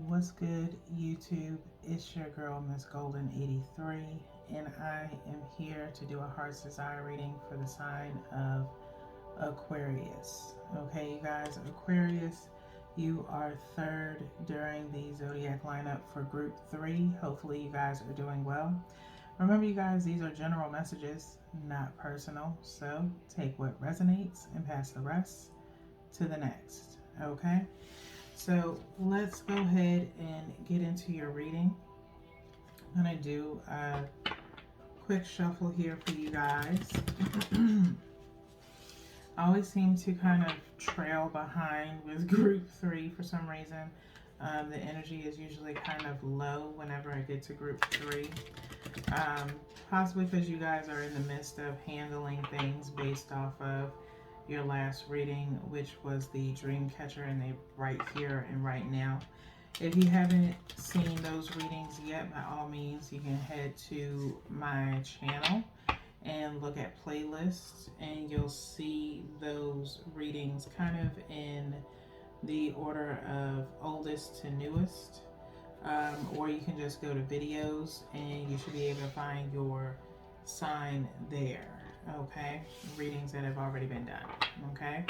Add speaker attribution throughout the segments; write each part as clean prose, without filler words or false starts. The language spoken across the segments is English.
Speaker 1: What's good, YouTube? It's your girl, Miss Golden 83, and I am here to do a heart's desire reading for the sign of Aquarius. Okay, you guys, Aquarius, you are third during the zodiac lineup for group 3. Hopefully, you guys are doing well. Remember, you guys, these are general messages, not personal, so take what resonates and pass the rest to the next. Okay? So let's go ahead and get into your reading. I'm going to do a quick shuffle here for you guys. I always seem to kind of trail behind with group 3 for some reason. The energy is usually kind of low whenever I get to group 3. Possibly because you guys are in the midst of handling things based off of your last reading, which was the dream catcher, and they right here and right now. If you haven't seen those readings yet, by all means, you can head to my channel and look at playlists, and you'll see those readings kind of in the order of oldest to newest. Or you can just go to videos and you should be able to find your sign there. Okay, readings that have already been done. Okay,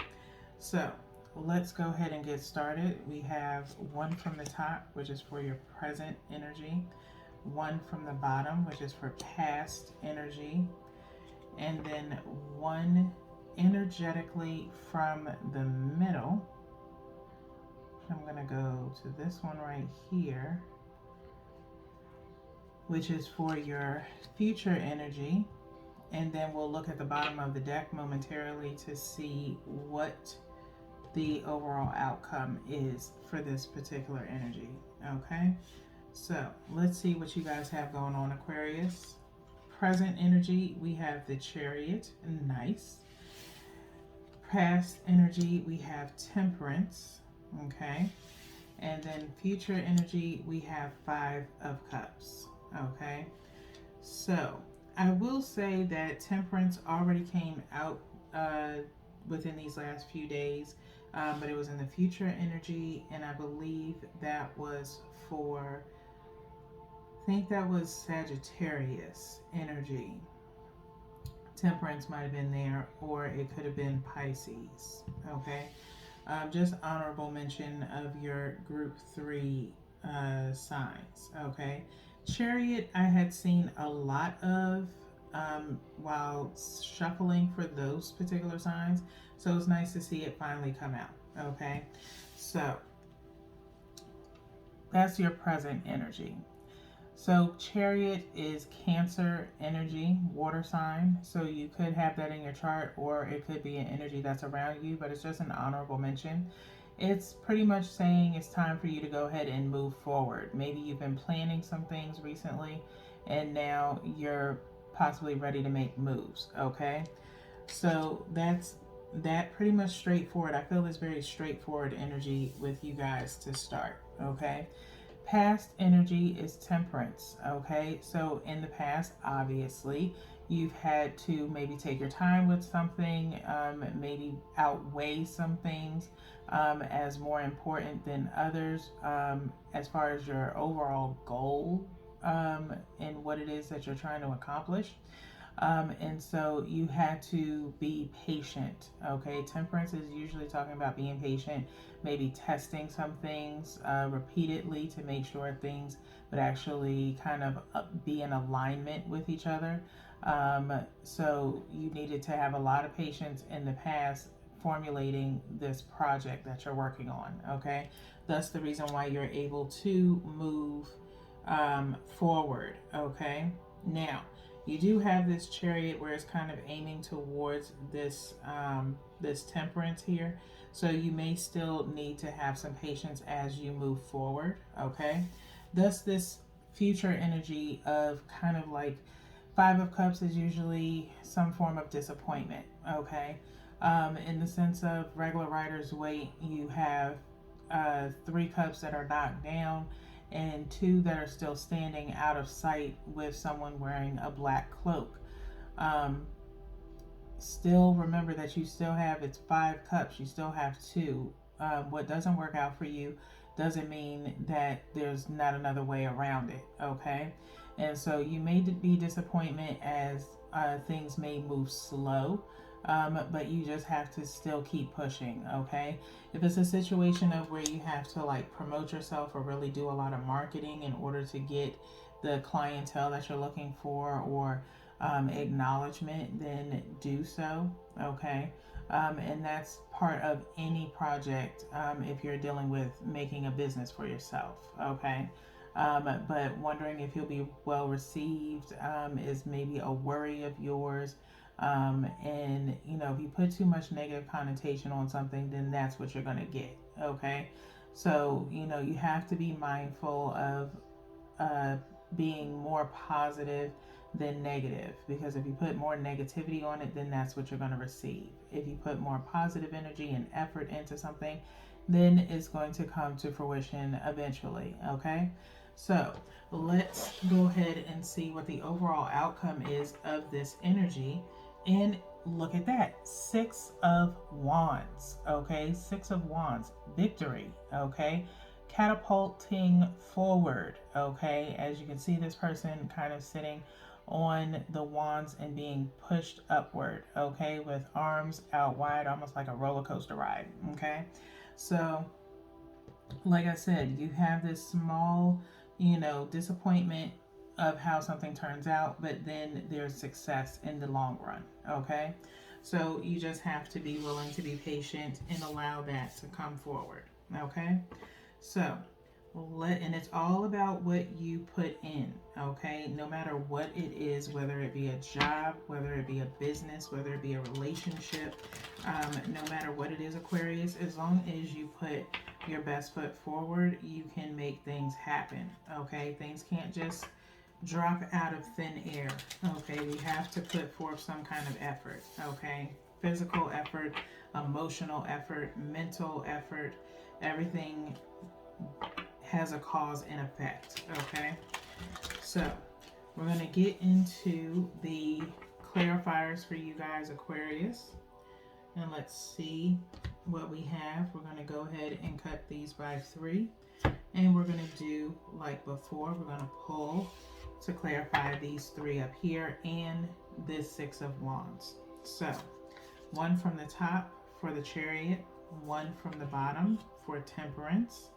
Speaker 1: so let's go ahead and get started. We have one from the top, which is for your present energy, one from the bottom, which is for past energy, and then one energetically from the middle. I'm going to go to this one right here, which is for your future energy. And then we'll look at the bottom of the deck momentarily to see what the overall outcome is for this particular energy. Okay, so let's see what you guys have going on, Aquarius. Present energy, we have the Chariot, nice. Past energy, we have Temperance, okay. And then future energy, we have 5 of Cups, okay. So I will say that Temperance already came out within these last few days, but it was in the future energy, and I believe that was for, I think that was Sagittarius energy. Temperance might have been there, or it could have been Pisces, okay? Just honorable mention of your group 3 signs, okay? Chariot, I had seen a lot of while shuffling for those particular signs, so it's nice to see it finally come out. Okay, so that's your present energy. So Chariot is Cancer energy, water sign, so you could have that in your chart, or it could be an energy that's around you, but it's just an honorable mention. It's pretty much saying it's time for you to go ahead and move forward. Maybe you've been planning some things recently, and now you're possibly ready to make moves. Okay, so that's that, pretty much straightforward. I feel it's very straightforward energy with you guys to start. Okay, past energy is Temperance. Okay, so in the past, obviously you've had to maybe take your time with something, maybe outweigh some things as more important than others, as far as your overall goal and what it is that you're trying to accomplish. And so you had to be patient. Okay, Temperance is usually talking about being patient, maybe testing some things repeatedly to make sure things would actually kind of be in alignment with each other. So you needed to have a lot of patience in the past formulating this project that you're working on. Okay, that's the reason why you're able to move forward. Okay, now you do have this Chariot where it's kind of aiming towards this this Temperance here, so you may still need to have some patience as you move forward. Okay, thus this future energy of kind of like 5 of Cups is usually some form of disappointment. Okay, in the sense of regular Rider's Waite, you have 3 cups that are knocked down and 2 that are still standing out of sight with someone wearing a black cloak. Still remember that you still have, it's 5 cups, you still have 2. What doesn't work out for you doesn't mean that there's not another way around it, okay? And so you may be disappointment as things may move slow, but you just have to still keep pushing, okay? If it's a situation of where you have to like promote yourself or really do a lot of marketing in order to get the clientele that you're looking for, or acknowledgement, then do so, okay? And that's part of any project if you're dealing with making a business for yourself, okay? But wondering if you'll be well received is maybe a worry of yours. And if you put too much negative connotation on something, then that's what you're going to get, okay? So you have to be mindful of being more positive than negative, because if you put more negativity on it, then that's what you're going to receive. If you put more positive energy and effort into something, then it's going to come to fruition eventually, okay? So let's go ahead and see what the overall outcome is of this energy. And look at that, 6 of Wands, okay? 6 of Wands, victory, okay? Catapulting forward, okay? As you can see, this person kind of sitting on the wands and being pushed upward, okay? With arms out wide, almost like a roller coaster ride, okay? So, like I said, you have this small, disappointment of how something turns out, but then there's success in the long run, okay? So you just have to be willing to be patient and allow that to come forward, okay? So and it's all about what you put in, okay? No matter what it is, whether it be a job, whether it be a business, whether it be a relationship, no matter what it is, Aquarius, as long as you put your best foot forward, you can make things happen, okay? Things can't just drop out of thin air, okay? We have to put forth some kind of effort, okay? Physical effort, emotional effort, mental effort, everything has a cause and effect, okay? So we're going to get into the clarifiers for you guys, Aquarius, and let's see what we have. We're going to go ahead and cut these by 3, and we're going to do like before. We're going to pull to clarify these 3 up here and this 6 of Wands. So 1 from the top for the Chariot, 1 from the bottom for Temperance,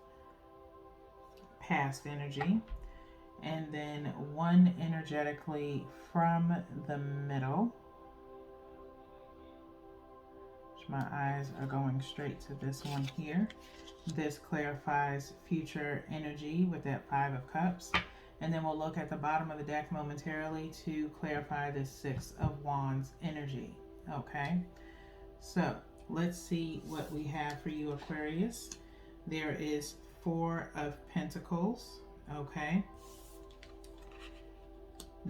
Speaker 1: past energy, and then 1 energetically from the middle. My eyes are going straight to this one here. This clarifies future energy with that 5 of Cups. And then we'll look at the bottom of the deck momentarily to clarify this 6 of Wands energy, okay? So let's see what we have for you, Aquarius. There is 4 of Pentacles, okay?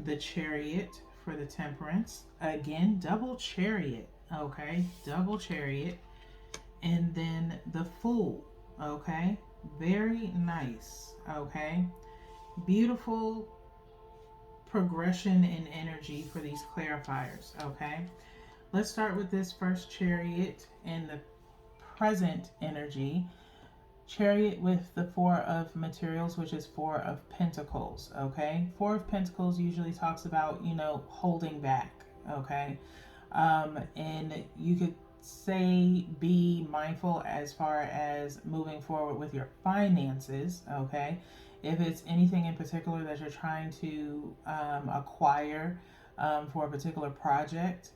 Speaker 1: The Chariot for the Temperance. Again, double Chariot, okay? Double Chariot. And then the Fool, okay? Very nice, okay? Beautiful progression in energy for these clarifiers, okay? Let's start with this first Chariot and the present energy. Chariot with the 4 of Materials, which is 4 of Pentacles, okay? 4 of Pentacles usually talks about, holding back, okay? And you could say be mindful as far as moving forward with your finances, okay? If it's anything in particular that you're trying to acquire for a particular project,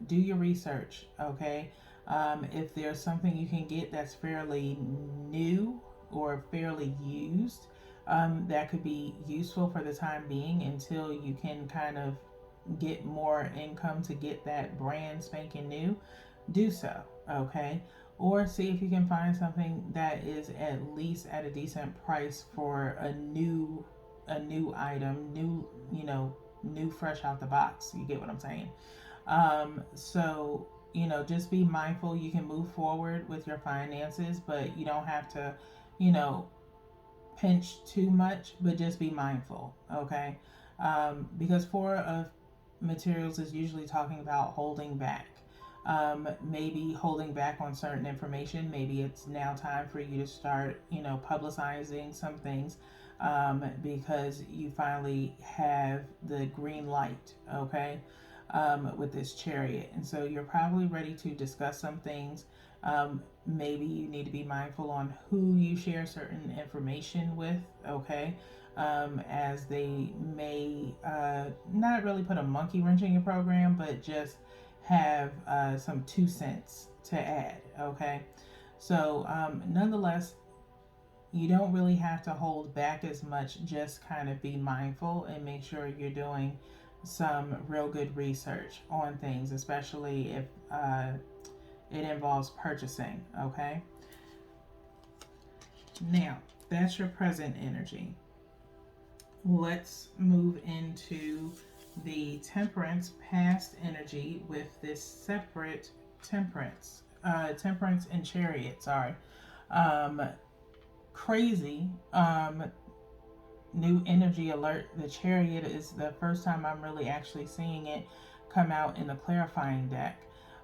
Speaker 1: do your research, okay? If there's something you can get that's fairly new or fairly used, that could be useful for the time being until you can kind of get more income to get that brand spanking new, do so, okay? Or see if you can find something that is at least at a decent price for a new item, new fresh out the box. You get what I'm saying? So just be mindful. You can move forward with your finances, but you don't have to, pinch too much, but just be mindful, okay? Because 4 of Materials is usually talking about holding back. maybe holding back on certain information. Maybe it's now time for you to start, publicizing some things, because you finally have the green light, okay, with this Chariot. And so you're probably ready to discuss some things. Maybe you need to be mindful on who you share certain information with, okay, as they may not really put a monkey wrench in your program, but just have some 2 cents to add, okay? So, nonetheless, you don't really have to hold back as much. Just kind of be mindful and make sure you're doing some real good research on things, especially if it involves purchasing, okay? Now, that's your present energy. Let's move into the Temperance past energy with this separate Temperance. Temperance and Chariot, sorry. Crazy. New energy alert. The Chariot is the first time I'm really actually seeing it come out in the clarifying deck.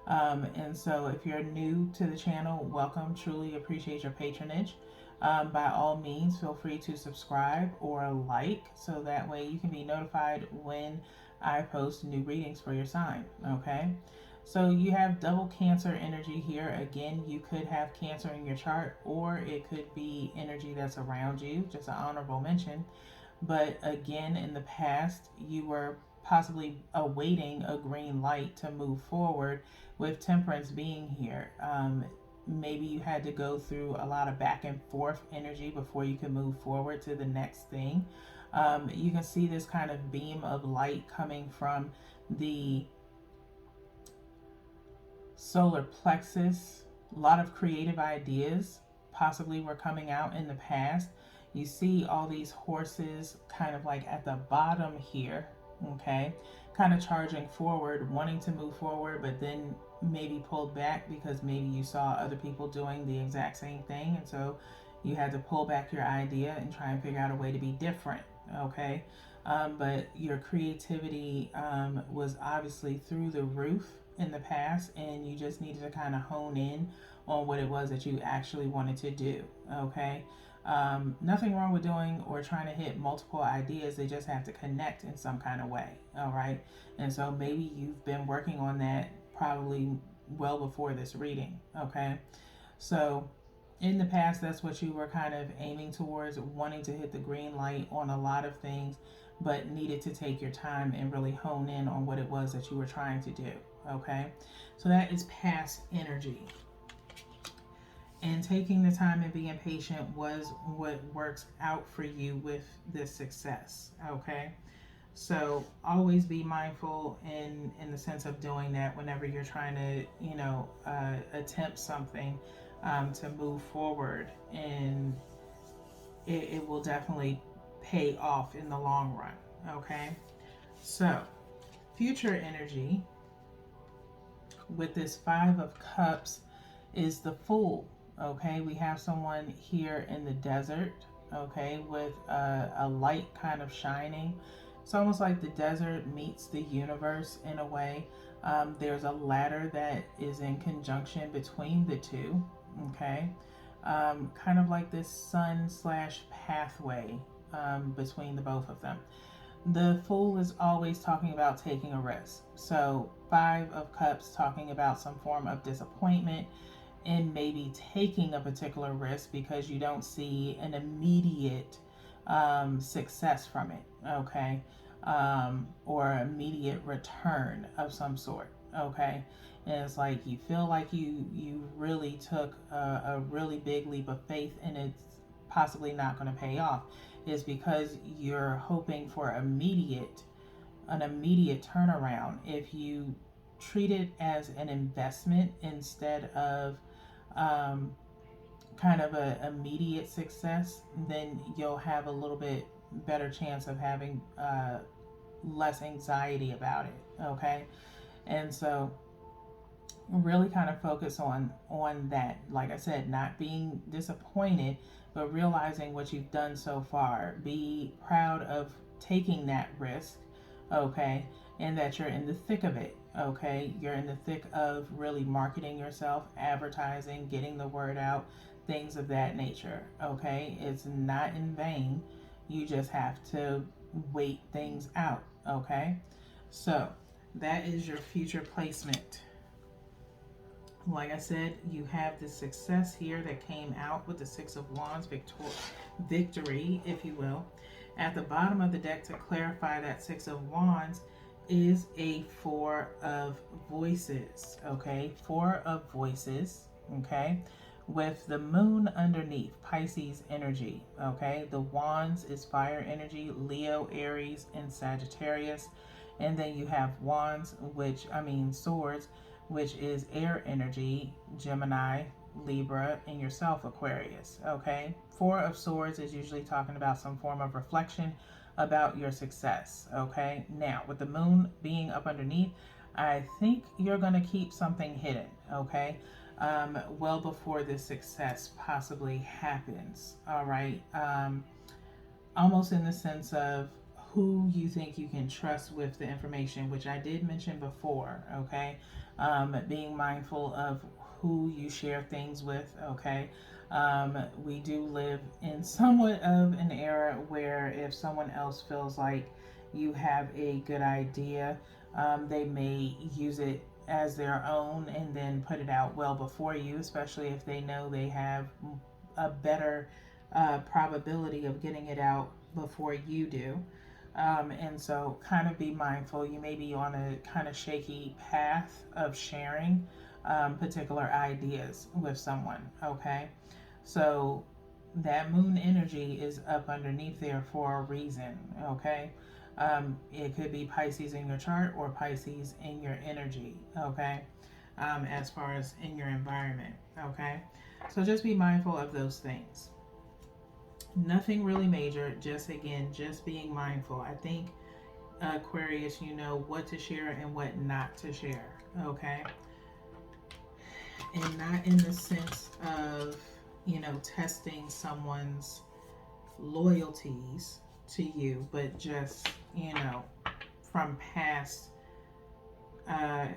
Speaker 1: And so if you're new to the channel, welcome. Truly appreciate your patronage. By all means, feel free to subscribe or like, so that way you can be notified when I post new readings for your sign, okay? So you have double Cancer energy here. Again, you could have Cancer in your chart, or it could be energy that's around you, just an honorable mention. But again, in the past, you were possibly awaiting a green light to move forward, with Temperance being here. Maybe you had to go through a lot of back and forth energy before you can move forward to the next thing. You can see this kind of beam of light coming from the solar plexus. A lot of creative ideas possibly were coming out in the past. You see all these horses kind of like at the bottom here, okay, kind of charging forward, wanting to move forward, but then maybe pulled back because maybe you saw other people doing the exact same thing, and so you had to pull back your idea and try and figure out a way to be different, okay? But your creativity was obviously through the roof in the past, and you just needed to kind of hone in on what it was that you actually wanted to do, okay? Nothing wrong with doing or trying to hit multiple ideas. They just have to connect in some kind of way, all right? And so maybe you've been working on that probably well before this reading, okay? So in the past, that's what you were kind of aiming towards, wanting to hit the green light on a lot of things, but needed to take your time and really hone in on what it was that you were trying to do, okay? So that is past energy. And taking the time and being patient was what works out for you with this success, okay? So always be mindful in the sense of doing that whenever you're trying to, attempt something to move forward, and it will definitely pay off in the long run, okay? So future energy with this Five of Cups is the Fool. Okay, we have someone here in the desert, okay, with a light kind of shining. It's almost like the desert meets the universe in a way. There's a ladder that is in conjunction between the two, okay, kind of like this sun slash pathway between the both of them. The Fool is always talking about taking a risk. So Five of Cups talking about some form of disappointment and maybe taking a particular risk because you don't see an immediate success from it, okay, or immediate return of some sort, okay. And it's like you feel like you really took a really big leap of faith, and it's possibly not going to pay off. Is because you're hoping for an immediate turnaround. If you treat it as an investment instead of kind of a immediate success, then you'll have a little bit better chance of having less anxiety about it, okay? And so really kind of focus on that. Like I said, not being disappointed, but realizing what you've done so far. Be proud of taking that risk, okay? and that you're in the thick of it. Okay, you're in the thick of really marketing yourself, advertising, getting the word out, things of that nature. Okay, it's not in vain. You just have to wait things out. Okay, so that is your future placement. Like I said, you have the success here that came out with the Six of Wands, victory, if you will. At the bottom of the deck, to clarify that Six of Wands is a Four of Voices, okay? Four of Voices, okay? With the moon underneath, Pisces energy, okay? The Wands is fire energy, Leo, Aries, and Sagittarius. And then you have Wands, swords, which is air energy, Gemini, Libra, and yourself, Aquarius. Okay? Four of Swords is usually talking about some form of reflection about your success. Okay? Now, with the moon being up underneath, I think you're going to keep something hidden. Okay? Well before this success possibly happens. All right? Almost in the sense of who you think you can trust with the information, which I did mention before, okay? Being mindful of who you share things with, okay? We do live in somewhat of an era where if someone else feels like you have a good idea, they may use it as their own and then put it out well before you, especially if they know they have a better probability of getting it out before you do. And so kind of be mindful. You may be on a kind of shaky path of sharing particular ideas with someone, okay? So that moon energy is up underneath there for a reason, okay? It could be Pisces in your chart or Pisces in your energy, okay? As far as in your environment, okay? So just be mindful of those things. Nothing really major, just being mindful. I think Aquarius, you know what to share and what not to share, okay? And not in the sense of, testing someone's loyalties to you, but just, from past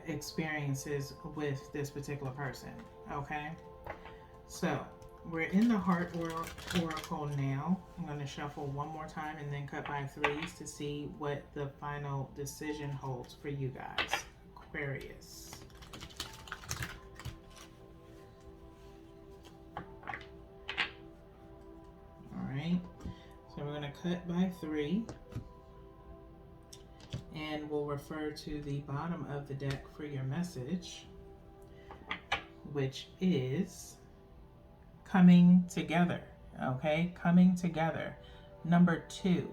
Speaker 1: experiences with this particular person, okay? So we're in the Heart Oracle now. I'm going to shuffle one more time and then cut by threes to see what the final decision holds for you guys. Aquarius. Alright. So we're going to cut by three. And we'll refer to the bottom of the deck for your message, which is coming together, okay? Coming together. Number 2,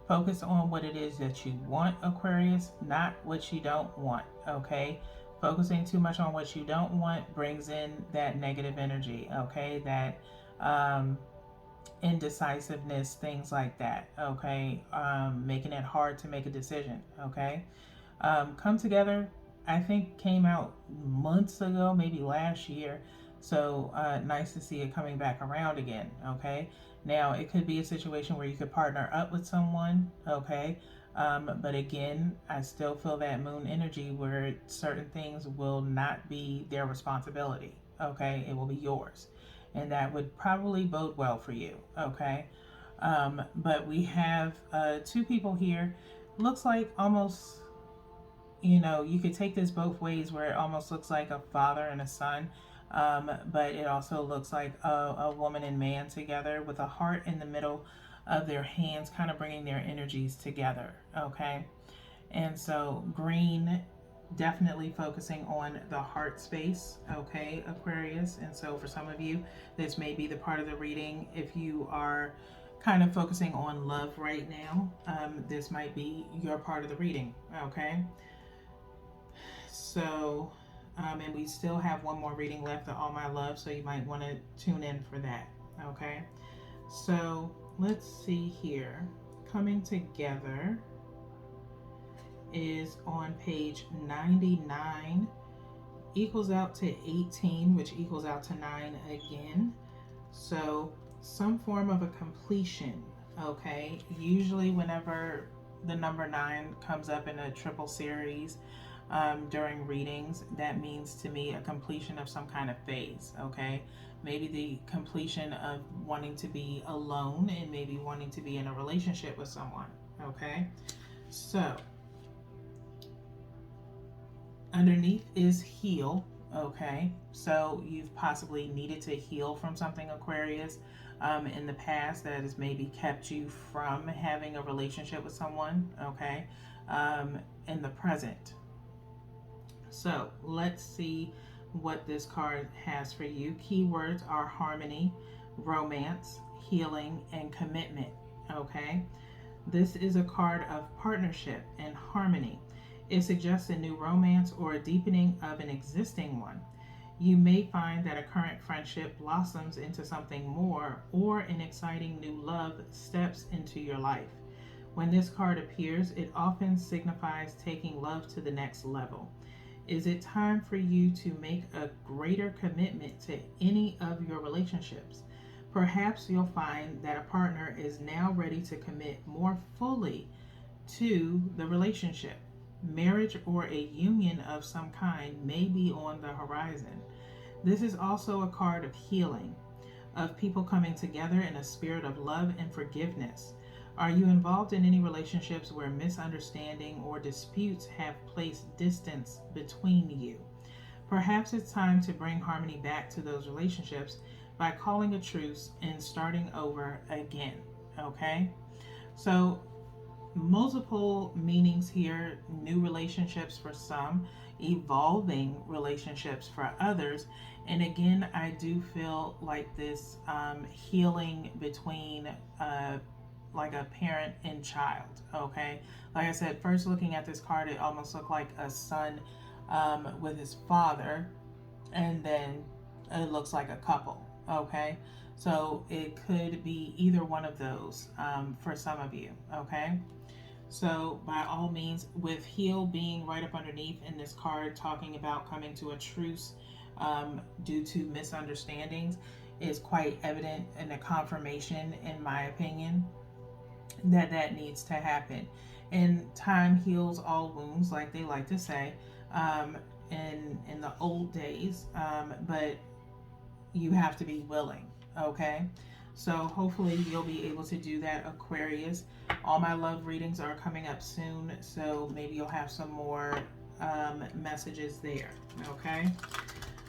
Speaker 1: focus on what it is that you want, Aquarius, not what you don't want, okay? Focusing too much on what you don't want brings in that negative energy, okay? That indecisiveness, things like that, okay? Making it hard to make a decision, okay? Come together, I think came out months ago, maybe last year. So nice to see it coming back around again, okay? Now, it could be a situation where you could partner up with someone, okay? But again, I still feel that moon energy where certain things will not be their responsibility, okay? It will be yours. And that would probably bode well for you, okay? But we have two people here. Looks like almost, you could take this both ways where it almost looks like a father and a son. But it also looks like a woman and man together with a heart in the middle of their hands, kind of bringing their energies together, okay? And so green, definitely focusing on the heart space, okay, Aquarius? And so for some of you, this may be the part of the reading. If you are kind of focusing on love right now, this might be your part of the reading, okay? So... and we still have one more reading left of All My Love, so you might want to tune in for that, okay? So let's see here. Coming together is on page 99, equals out to 18, which equals out to 9 again. So some form of a completion, okay? Usually whenever the number 9 comes up in a triple series during readings, that means to me a completion of some kind of phase, okay? Maybe the completion of wanting to be alone and maybe wanting to be in a relationship with someone, okay? So, underneath is heal, okay? So, you've possibly needed to heal from something, Aquarius, in the past that has maybe kept you from having a relationship with someone, okay? In the present. So let's see what this card has for you. Keywords are harmony, romance, healing, and commitment. Okay. This is a card of partnership and harmony. It suggests a new romance or a deepening of an existing one. You may find that a current friendship blossoms into something more, or an exciting new love steps into your life. When this card appears, it often signifies taking love to the next level. Is it time for you to make a greater commitment to any of your relationships? Perhaps you'll find that a partner is now ready to commit more fully to the relationship. Marriage or a union of some kind may be on the horizon. This is also a card of healing, of people coming together in a spirit of love and forgiveness. Are you involved in any relationships where misunderstanding or disputes have placed distance between you? Perhaps it's time to bring harmony back to those relationships by calling a truce and starting over again. Okay? So, multiple meanings here: new relationships for some, evolving relationships for others. And again, I do feel like this healing between like a parent and child. Okay, like I said, first looking at this card, it almost looked like a son with his father, and then it looks like a couple. Okay, so it could be either one of those for some of you. Okay, so by all means, with heal being right up underneath in this card, talking about coming to a truce due to misunderstandings, is quite evident in a confirmation, in my opinion, that needs to happen. And time heals all wounds, like they like to say in the old days, but you have to be willing. Okay, so hopefully you'll be able to do that, Aquarius. All my love readings are coming up soon, so maybe you'll have some more messages there. Okay,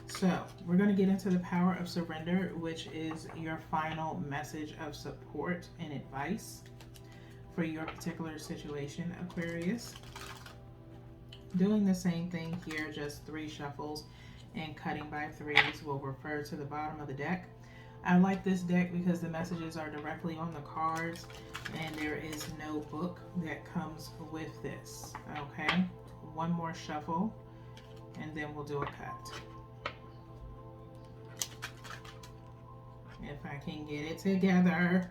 Speaker 1: so we're going to get into the power of surrender, which is your final message of support and advice for your particular situation, Aquarius. Doing the same thing here, just 3 shuffles and cutting by 3s. Will refer to the bottom of the deck. I like this deck because the messages are directly on the cards and there is no book that comes with this. Okay, one more shuffle and then we'll do a cut. If I can get it together.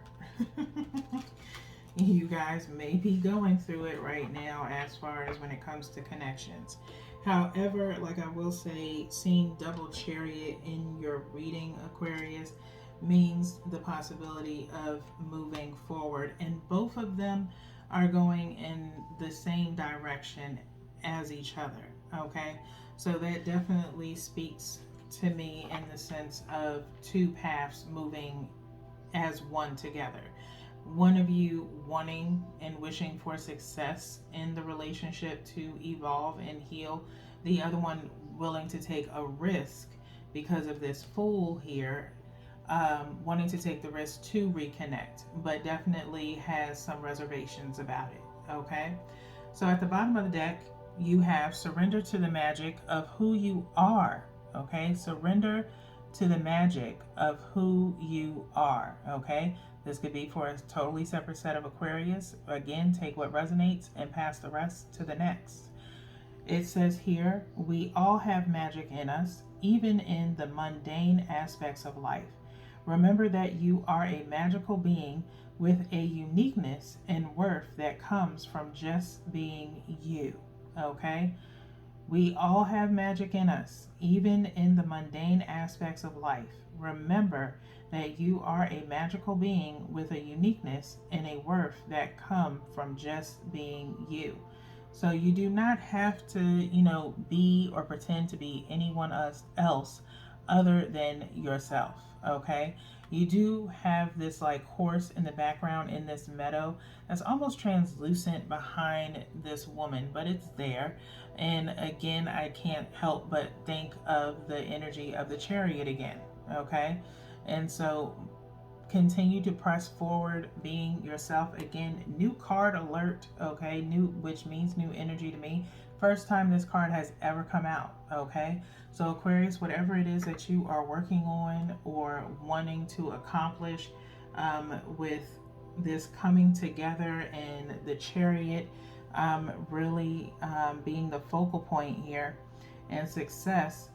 Speaker 1: You guys may be going through it right now as far as when it comes to connections. However, like I will say, seeing double chariot in your reading, Aquarius, means the possibility of moving forward, and both of them are going in the same direction as each other. Okay, so that definitely speaks to me in the sense of 2 paths moving as one together. One of you wanting and wishing for success in the relationship to evolve and heal, the other one willing to take a risk because of this Fool here, wanting to take the risk to reconnect, but definitely has some reservations about it. Okay, so at the bottom of the deck you have surrender to the magic of who you are. Okay, surrender to the magic of who you are. Okay, this could be for a totally separate set of Aquarius. Again, take what resonates and pass the rest to the next. It says here, we all have magic in us, even in the mundane aspects of life. Remember that you are a magical being with a uniqueness and worth that comes from just being you. Okay? We all have magic in us, even in the mundane aspects of life. Remember that you are a magical being with a uniqueness and a worth that come from just being you. So you do not have to, be or pretend to be anyone else other than yourself, okay? You do have this like horse in the background in this meadow that's almost translucent behind this woman, but it's there. And again, I can't help but think of the energy of the chariot again, okay? And so continue to press forward being yourself. Again, new card alert, okay? New, which means new energy to me. First time this card has ever come out, okay? So Aquarius, whatever it is that you are working on or wanting to accomplish with this coming together and the chariot really being the focal point here, and success,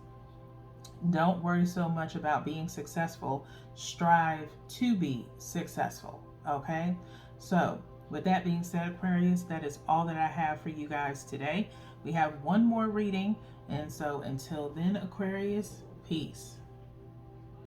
Speaker 1: don't worry so much about being successful. Strive to be successful. Okay? So, with that being said, Aquarius, that is all that I have for you guys today. We have one more reading. And so, until then, Aquarius, peace.